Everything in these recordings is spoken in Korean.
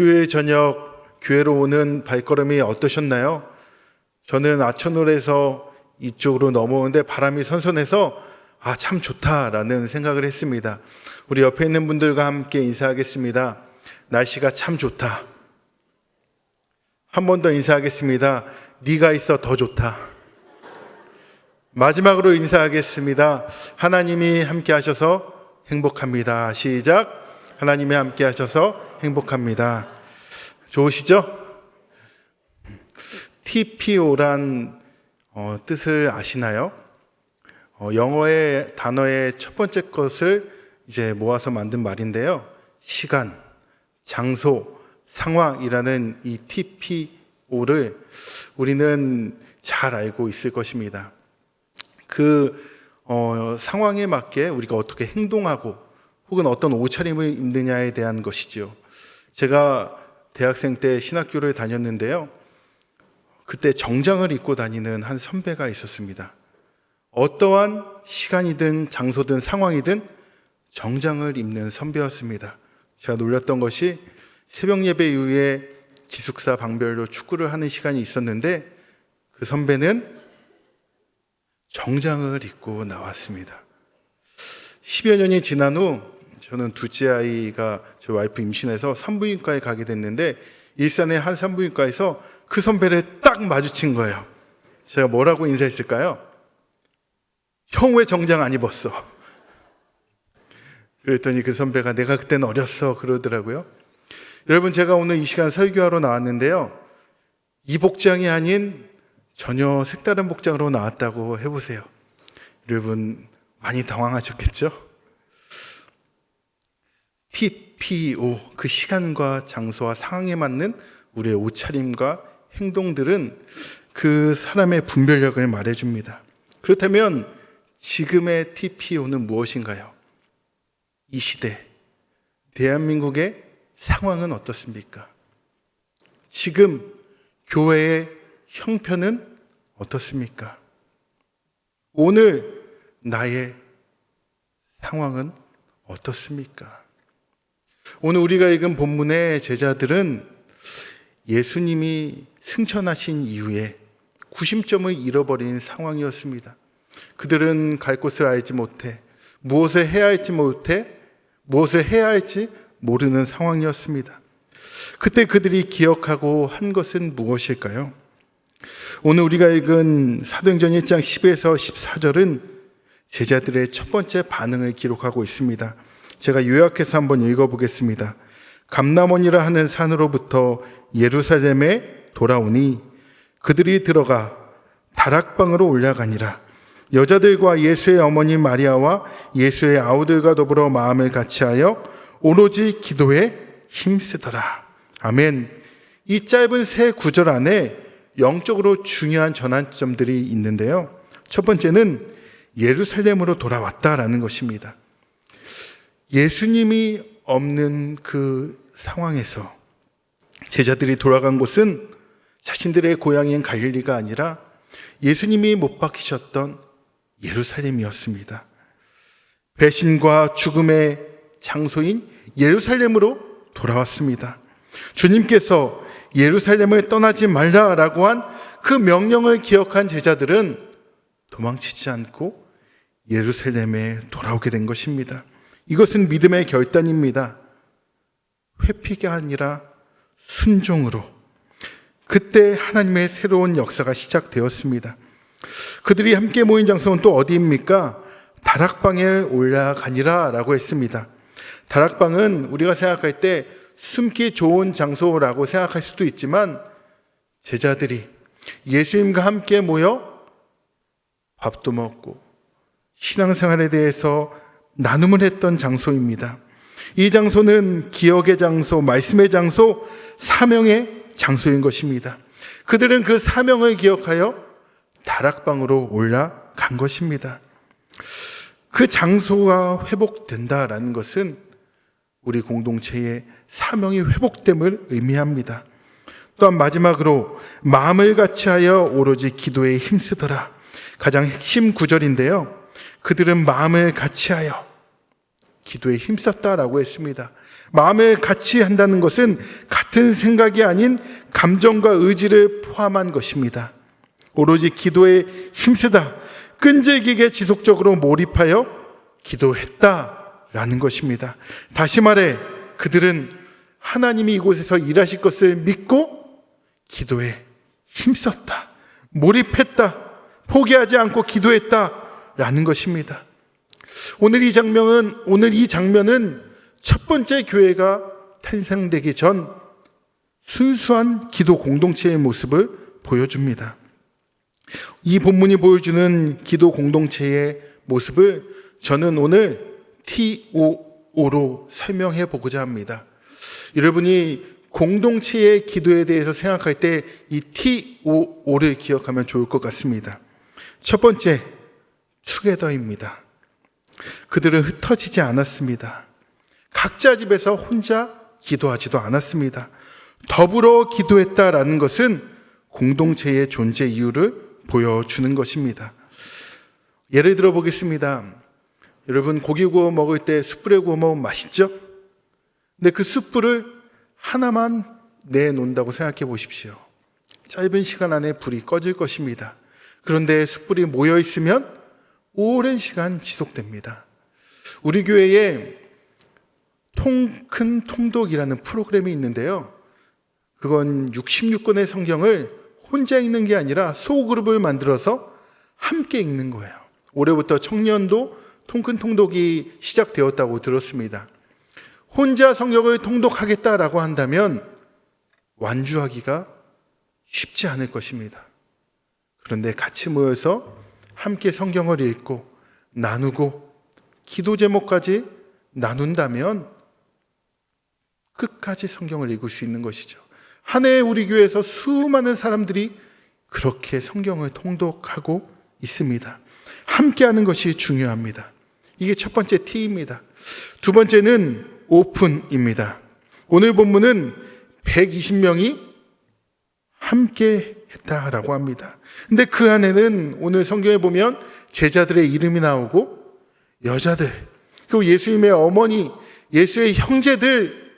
주일 저녁 교회로 오는 발걸음이 어떠셨나요? 저는 아천홀에서 이쪽으로 넘어오는데 바람이 선선해서 참 좋다라는 생각을 했습니다. 우리 옆에 있는 분들과 함께 인사하겠습니다. 날씨가 참 좋다. 한 번 더 인사하겠습니다. 네가 있어 더 좋다. 마지막으로 인사하겠습니다. 하나님이 함께 하셔서 행복합니다. 시작. 하나님이 함께 하셔서 행복합니다. 좋으시죠? TPO란 뜻을 아시나요? 영어의 단어의 첫 번째 것을 이제 모아서 만든 말인데요. 시간, 장소, 상황이라는 이 TPO를 우리는 잘 알고 있을 것입니다. 그 상황에 맞게 우리가 어떻게 행동하고 혹은 어떤 옷차림을 입느냐에 대한 것이죠. 제가 대학생 때 신학교를 다녔는데요. 그때 정장을 입고 다니는 한 선배가 있었습니다. 어떠한 시간이든 장소든 상황이든 정장을 입는 선배였습니다. 제가 놀랐던 것이 새벽 예배 이후에 기숙사 방별로 축구를 하는 시간이 있었는데 그 선배는 정장을 입고 나왔습니다. 10여 년이 지난 후 저는 둘째 아이가 저희 와이프 임신해서 산부인과에 가게 됐는데 일산의 한 산부인과에서 그 선배를 딱 마주친 거예요. 제가 뭐라고 인사했을까요? 형 왜 정장 안 입었어? 그랬더니 그 선배가 내가 그때는 어렸어 그러더라고요. 여러분, 제가 오늘 이 시간 설교하러 나왔는데요. 이 복장이 아닌 전혀 색다른 복장으로 나왔다고 해보세요. 여러분 많이 당황하셨겠죠? TPO, 그 시간과 장소와 상황에 맞는 우리의 옷차림과 행동들은 그 사람의 분별력을 말해줍니다. 그렇다면 지금의 TPO는 무엇인가요? 이 시대, 대한민국의 상황은 어떻습니까? 지금 교회의 형편은 어떻습니까? 오늘 나의 상황은 어떻습니까? 오늘 우리가 읽은 본문의 제자들은 예수님이 승천하신 이후에 구심점을 잃어버린 상황이었습니다. 그들은 갈 곳을 알지 못해 무엇을 해야 할지 모르는 상황이었습니다. 그때 그들이 기억하고 한 것은 무엇일까요? 오늘 우리가 읽은 사도행전 1장 10에서 14절은 제자들의 첫 번째 반응을 기록하고 있습니다. 제가 요약해서 한번 읽어보겠습니다. 감람원이라 하는 산으로부터 예루살렘에 돌아오니 그들이 들어가 다락방으로 올라가니라. 여자들과 예수의 어머니 마리아와 예수의 아우들과 더불어 마음을 같이하여 오로지 기도에 힘쓰더라. 아멘. 이 짧은 세 구절 안에 영적으로 중요한 전환점들이 있는데요. 첫 번째는 예루살렘으로 돌아왔다라는 것입니다. 예수님이 없는 그 상황에서 제자들이 돌아간 곳은 자신들의 고향인 갈릴리가 아니라 예수님이 못 박히셨던 예루살렘이었습니다. 배신과 죽음의 장소인 예루살렘으로 돌아왔습니다. 주님께서 예루살렘을 떠나지 말라라고 한 그 명령을 기억한 제자들은 도망치지 않고 예루살렘에 돌아오게 된 것입니다. 이것은 믿음의 결단입니다. 회피가 아니라 순종으로. 그때 하나님의 새로운 역사가 시작되었습니다. 그들이 함께 모인 장소는 또 어디입니까? 다락방에 올라가니라 라고 했습니다. 다락방은 우리가 생각할 때 숨기 좋은 장소라고 생각할 수도 있지만 제자들이 예수님과 함께 모여 밥도 먹고 신앙생활에 대해서 나눔을 했던 장소입니다. 이 장소는 기억의 장소, 말씀의 장소, 사명의 장소인 것입니다. 그들은 그 사명을 기억하여 다락방으로 올라간 것입니다. 그 장소가 회복된다라는 것은 우리 공동체의 사명이 회복됨을 의미합니다. 또한 마지막으로 마음을 같이하여 오로지 기도에 힘쓰더라. 가장 핵심 구절인데요. 그들은 마음을 같이하여 기도에 힘썼다라고 했습니다. 마음을 같이 한다는 것은 같은 생각이 아닌 감정과 의지를 포함한 것입니다. 오로지 기도에 힘쓰다, 끈질기게 지속적으로 몰입하여 기도했다라는 것입니다. 다시 말해 그들은 하나님이 이곳에서 일하실 것을 믿고 기도에 힘썼다, 몰입했다, 포기하지 않고 기도했다라는 것입니다. 오늘 이 장면은 첫 번째 교회가 탄생되기 전 순수한 기도 공동체의 모습을 보여줍니다. 이 본문이 보여주는 기도 공동체의 모습을 저는 오늘 TOO로 설명해 보고자 합니다. 여러분이 공동체의 기도에 대해서 생각할 때 이 TOO를 기억하면 좋을 것 같습니다. 첫 번째, 투게더입니다. 그들은 흩어지지 않았습니다. 각자 집에서 혼자 기도하지도 않았습니다. 더불어 기도했다라는 것은 공동체의 존재 이유를 보여주는 것입니다. 예를 들어 보겠습니다. 여러분, 고기 구워 먹을 때 숯불에 구워 먹으면 맛있죠? 근데 그 숯불을 하나만 내놓는다고 생각해 보십시오. 짧은 시간 안에 불이 꺼질 것입니다. 그런데 숯불이 모여 있으면 오랜 시간 지속됩니다. 우리 교회에 큰 통독이라는 프로그램이 있는데요. 그건 66권의 성경을 혼자 읽는 게 아니라 소그룹을 만들어서 함께 읽는 거예요. 올해부터 청년도 큰 통독이 시작되었다고 들었습니다. 혼자 성경을 통독하겠다라고 한다면 완주하기가 쉽지 않을 것입니다. 그런데 같이 모여서 함께 성경을 읽고 나누고 기도 제목까지 나눈다면 끝까지 성경을 읽을 수 있는 것이죠. 한 해에 우리 교회에서 수많은 사람들이 그렇게 성경을 통독하고 있습니다. 함께하는 것이 중요합니다. 이게 첫 번째 T입니다. 두 번째는 오픈입니다. 오늘 본문은 120명이 함께 했다라고 합니다. 근데 그 안에는 오늘 성경에 보면 제자들의 이름이 나오고 여자들, 그리고 예수님의 어머니, 예수의 형제들,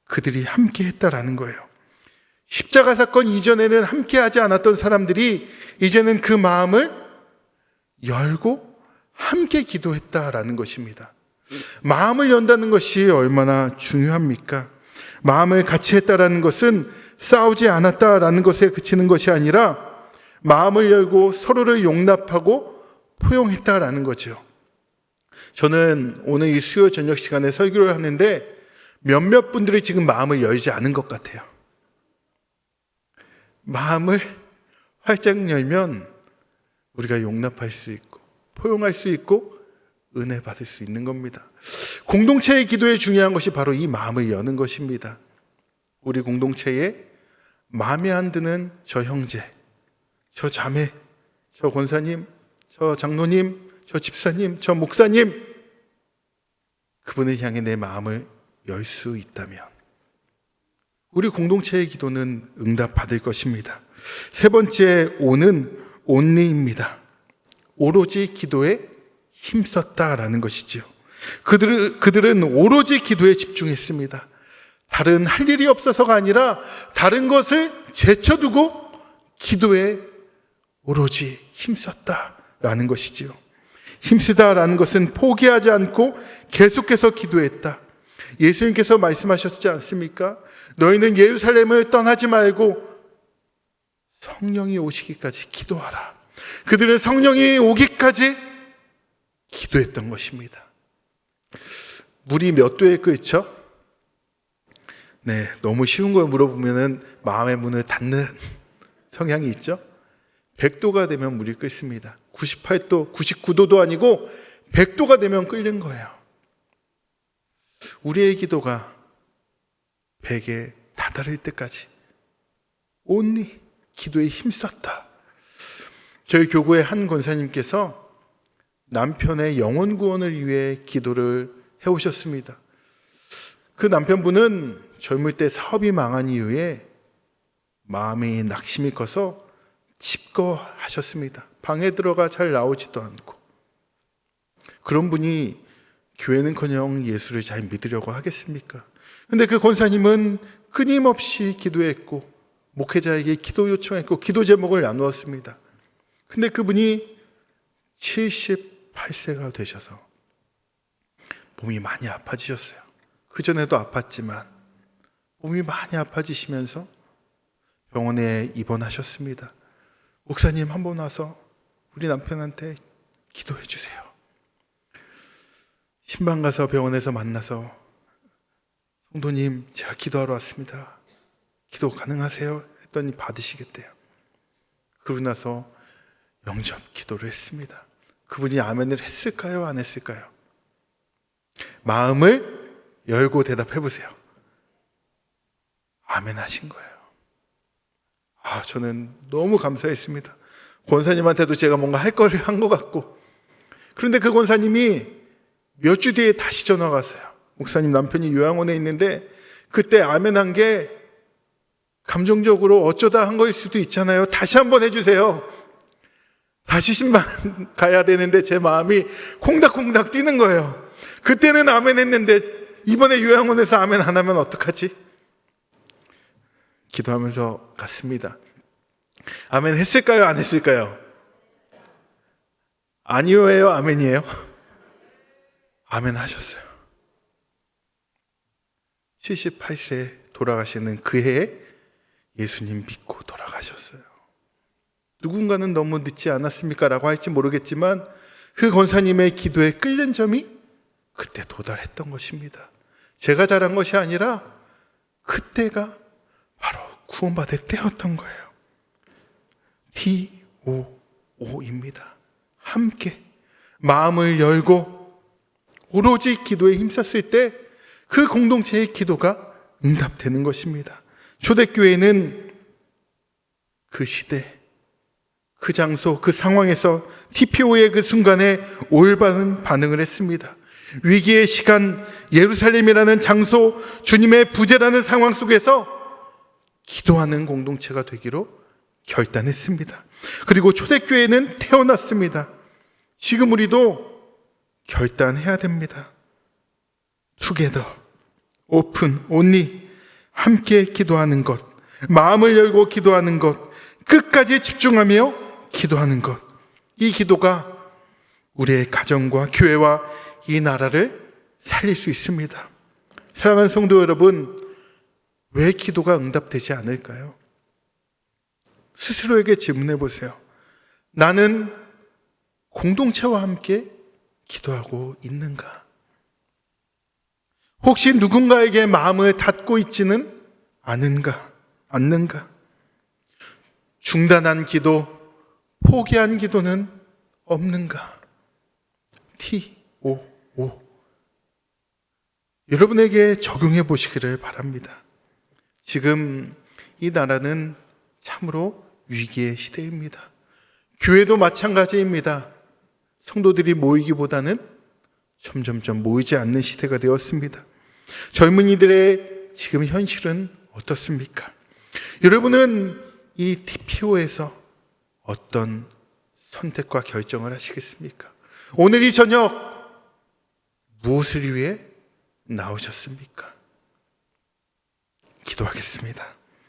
그들이 함께 했다라는 거예요. 십자가 사건 이전에는 함께 하지 않았던 사람들이 이제는 그 마음을 열고 함께 기도했다라는 것입니다. 마음을 연다는 것이 얼마나 중요합니까? 마음을 같이 했다라는 것은 싸우지 않았다라는 것에 그치는 것이 아니라 마음을 열고 서로를 용납하고 포용했다라는 거죠. 저는 오늘 이 수요 저녁 시간에 설교를 하는데 몇몇 분들이 지금 마음을 열지 않은 것 같아요. 마음을 활짝 열면 우리가 용납할 수 있고 포용할 수 있고 은혜 받을 수 있는 겁니다. 공동체의 기도에 중요한 것이 바로 이 마음을 여는 것입니다. 우리 공동체에 마음에 안 드는 저 형제, 저 자매, 저 권사님, 저 장로님, 저 집사님, 저 목사님, 그분을 향해 내 마음을 열 수 있다면 우리 공동체의 기도는 응답받을 것입니다. 세 번째 오는 only입니다. 오로지 기도에 힘썼다라는 것이지요. 그들은 오로지 기도에 집중했습니다. 다른 할 일이 없어서가 아니라 다른 것을 제쳐두고 기도에 오로지 힘썼다라는 것이지요. 힘쓰다라는 것은 포기하지 않고 계속해서 기도했다. 예수님께서 말씀하셨지 않습니까? 너희는 예루살렘을 떠나지 말고 성령이 오시기까지 기도하라. 그들은 성령이 오기까지 기도했던 것입니다. 물이 몇 도에 끓죠? 네, 너무 쉬운 걸 물어보면은 마음의 문을 닫는 성향이 있죠? 100도가 되면 물이 끓습니다. 98도, 99도도 아니고 100도가 되면 끓는 거예요. 우리의 기도가 100에 다다를 때까지 온리 기도에 힘썼다. 저희 교구의 한 권사님께서 남편의 영혼 구원을 위해 기도를 해오셨습니다. 그 남편분은 젊을 때 사업이 망한 이후에 마음이 낙심이 커서 집거하셨습니다. 방에 들어가 잘 나오지도 않고. 그런 분이 교회는커녕 예수를 잘 믿으려고 하겠습니까? 근데 그 권사님은 끊임없이 기도했고 목회자에게 기도 요청했고 기도 제목을 나누었습니다. 근데 그분이 78세가 되셔서 몸이 많이 아파지셨어요. 그전에도 아팠지만 몸이 많이 아파지시면서 병원에 입원하셨습니다. 목사님 한번 와서 우리 남편한테 기도해 주세요. 신방 가서 병원에서 만나서 성도님 제가 기도하러 왔습니다. 기도 가능하세요? 했더니 받으시겠대요. 그러고 나서 영접 기도를 했습니다. 그분이 아멘을 했을까요? 안 했을까요? 마음을 열고 대답해 보세요. 아멘 하신 거예요. 저는 너무 감사했습니다. 권사님한테도 제가 뭔가 할 거를 한 것 같고. 그런데 그 권사님이 몇 주 뒤에 다시 전화가 왔어요. 목사님 남편이 요양원에 있는데 그때 아멘 한 게 감정적으로 어쩌다 한 거일 수도 있잖아요. 다시 한번 해주세요. 다시 신방 가야 되는데 제 마음이 콩닥콩닥 뛰는 거예요. 그때는 아멘 했는데 이번에 요양원에서 아멘 안 하면 어떡하지? 기도하면서 갔습니다. 아멘 했을까요? 안 했을까요? 아니요예요? 아멘이에요? 아멘 하셨어요. 78세 돌아가시는 그 해에 예수님 믿고 돌아가셨어요. 누군가는 너무 늦지 않았습니까? 라고 할지 모르겠지만 그 권사님의 기도에 끌린 점이 그때 도달했던 것입니다. 제가 잘한 것이 아니라 그때가 바로 구원받을 때였던 거예요. TOO입니다. 함께 마음을 열고 오로지 기도에 힘썼을 때 그 공동체의 기도가 응답되는 것입니다. 초대교회는 그 시대, 그 장소, 그 상황에서 TPO의 그 순간에 올바른 반응을 했습니다. 위기의 시간, 예루살렘이라는 장소, 주님의 부재라는 상황 속에서 기도하는 공동체가 되기로 결단했습니다. 그리고 초대교회는 태어났습니다. 지금 우리도 결단해야 됩니다. Together, open, only, 함께 기도하는 것, 마음을 열고 기도하는 것, 끝까지 집중하며 기도하는 것. 이 기도가 우리의 가정과 교회와 이 나라를 살릴 수 있습니다. 사랑하는 성도 여러분, 왜 기도가 응답되지 않을까요? 스스로에게 질문해 보세요. 나는 공동체와 함께 기도하고 있는가? 혹시 누군가에게 마음을 닫고 있지는 않는가? 중단한 기도, 포기한 기도는 없는가? TOO. 여러분에게 적용해 보시기를 바랍니다. 지금 이 나라는 참으로 위기의 시대입니다. 교회도 마찬가지입니다. 성도들이 모이기보다는 점점점 모이지 않는 시대가 되었습니다. 젊은이들의 지금 현실은 어떻습니까? 여러분은 이 TPO에서 어떤 선택과 결정을 하시겠습니까? 오늘 이 저녁 무엇을 위해 나오셨습니까? 기도하겠습니다.